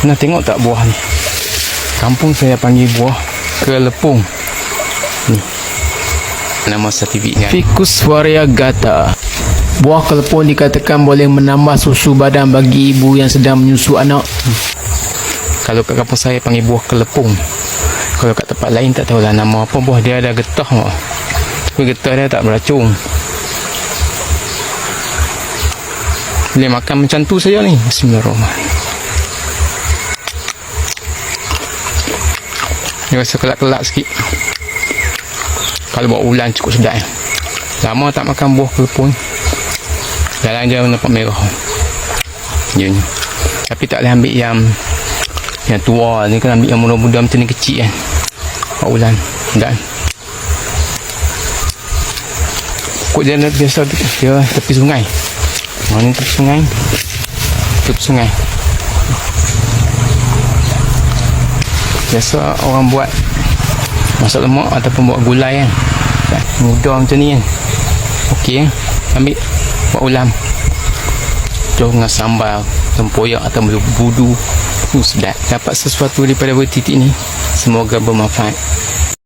Pernah tengok tak buah ni? Kampung saya panggil buah kelepung. Ni nama sertifikatnya, Ficus variegata. Buah kelepung dikatakan boleh menambah susu badan bagi ibu yang sedang menyusu anak. Kalau kat kampung saya panggil buah kelepung. Kalau kat tempat lain tak tahulah nama apa. Buah dia ada getah tak? Tapi getah dia tak beracun. Boleh makan macam tu saja ni. Bismillahirrahmanirrahim. Dia rasa kelak-kelak sikit. Kalau buat ulan cukup sedap. Lama tak makan buah kelepung. Jalan je nampak merah. Dia ni. Tapi tak boleh ambil yang tua ni, kan ambil yang muda-muda macam ni kecil kan. Buat ulan. Sedap. Pokok dia biasa dia tepi sungai. Ni tepi sungai. Tepi sungai. Biasa orang buat masak lemak ataupun buat gulai kan. Mudah macam ni kan. Okey kan. Ambil buat ulam. Jauh dengan sambal tempoyak atau budu. Sedap. Dapat sesuatu daripada titik ni. Semoga bermanfaat.